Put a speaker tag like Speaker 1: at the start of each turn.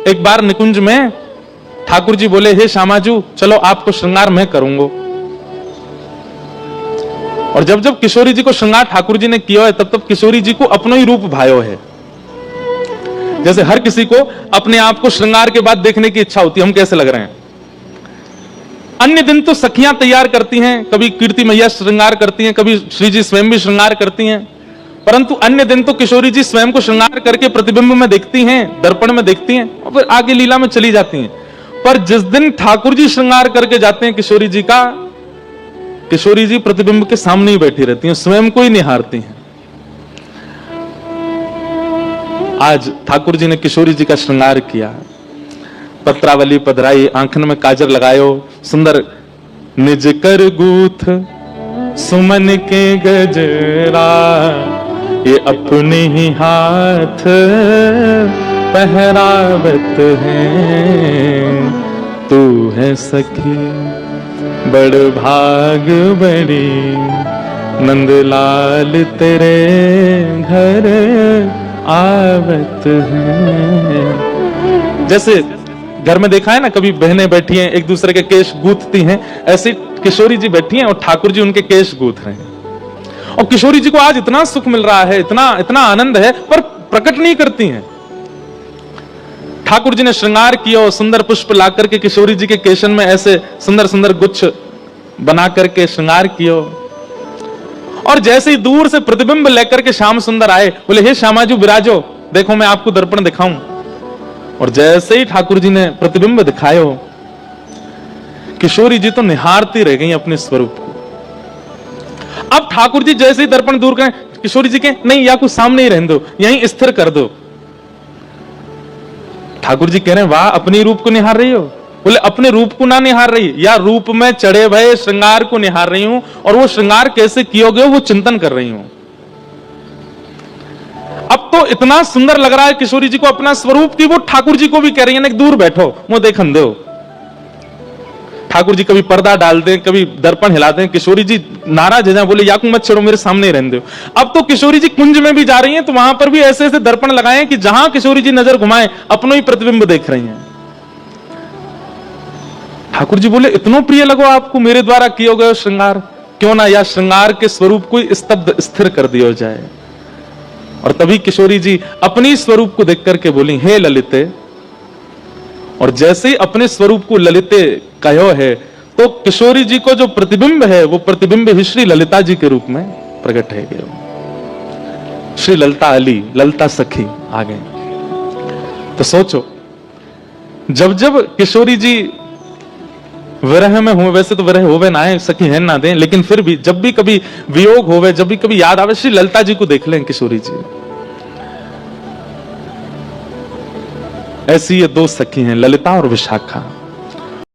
Speaker 1: एक बार निकुंज में ठाकुर जी बोले, हे श्यामाजू चलो आपको श्रृंगार मैं करूंगा। और जब जब किशोरी जी को श्रृंगार ठाकुर जी ने किया है, तब तब किशोरी जी को अपनो ही रूप भायो है। जैसे हर किसी को अपने आप को श्रृंगार के बाद देखने की इच्छा होती है, हम कैसे लग रहे हैं। अन्य दिन तो सखियां तैयार करती हैं, कभी कीर्ति मैया श्रृंगार करती हैं, कभी श्री जी स्वयं भी श्रृंगार करती हैं, परंतु अन्य दिन तो किशोरी जी स्वयं को श्रृंगार करके प्रतिबिंब में देखती हैं, दर्पण में देखती हैं और फिर आगे लीला में चली जाती हैं। पर जिस दिन ठाकुर जी श्रृंगार करके जाते हैं किशोरी जी का, किशोरी जी प्रतिबिंब के सामने ही बैठी रहती हैं, स्वयं को ही निहारती हैं। आज ठाकुर जी ने किशोरी जी का श्रृंगार किया, पत्रावली पधराई, आंखन में काजर लगायो, सुंदर निज कर गूथ सुमन के गजरा, ये अपने ही हाथ पहरावत है। तू है सखी बड़ भाग बड़ी, नंदलाल तेरे घर आवत है। जैसे घर में देखा है ना, कभी बहनें बैठी हैं एक दूसरे के केश गूंथती हैं, ऐसे किशोरी जी बैठी हैं और ठाकुर जी उनके केश गूंथ रहे हैं। और किशोरी जी को आज इतना सुख मिल रहा है, इतना इतना आनंद है, पर प्रकट नहीं करती हैं। ठाकुर जी ने श्रृंगार किया और सुंदर पुष्प ला करके किशोरी जी के केशन में ऐसे सुंदर सुंदर गुच्छ बना करके श्रृंगार किया। और जैसे ही दूर से प्रतिबिंब लेकर के श्याम सुंदर आए, बोले हे श्यामाजू विराजो, देखो मैं आपको दर्पण दिखाऊं। और जैसे ही ठाकुर जी ने प्रतिबिंब दिखायो, किशोरी जी तो निहारती रह गई अपने स्वरूप को। अब ठाकुर जी जैसे ही दर्पण दूर करें, किशोरी जी के नहीं, या कुछ सामने ही रहने दो, यहीं स्थिर कर दो। ठाकुर जी कह रहे हैं, वाह अपनी रूप को निहार रही हो। बोले अपने रूप को ना निहार रही, या रूप में चढ़े भये श्रृंगार को निहार रही हूं, और वो श्रृंगार कैसे कियोगे वो चिंतन कर रही हूं। अब तो इतना सुंदर लग रहा है किशोरी जी को अपना स्वरूप की वो ठाकुर जी को भी कह रही है, दूर बैठो मुंह देखन दो। ठाकुर जी कभी पर्दा डाल दें, कभी दर्पण हिलाते हैं, किशोरी जी नाराज है, बोले याकू मत छेड़ो, मेरे सामने रहने दो। अब तो किशोरी जी कुंज में भी जा रही हैं, तो वहां पर भी ऐसे ऐसे दर्पण लगाए कि जहां किशोरी जी नजर घुमाए अपनो ही प्रतिबिंब देख रही हैं। ठाकुर जी बोले इतना प्रिय लगो आपको मेरे द्वारा किए गए श्रृंगार, क्यों ना या श्रृंगार के स्वरूप को स्तब्ध स्थिर कर दिया जाए। और तभी किशोरी जी अपनी स्वरूप को देख करके बोली, हे ललिते। और जैसे ही अपने स्वरूप को ललिते कहो है, तो किशोरी जी को जो प्रतिबिंब है वो प्रतिबिंब ही श्री ललिता जी के रूप में प्रकट है गया। श्री ललिता अली, ललिता सखी आ गए। तो सोचो, जब जब किशोरी जी विरह में हुए, वैसे तो विरह होवे ना है, सखी है ना दे, लेकिन फिर भी जब भी कभी वियोग होवे, जब भी कभी याद आवे, श्री ललिता जी को देख लें किशोरी जी। ऐसी ये दो सखी हैं, ललिता और विशाखा।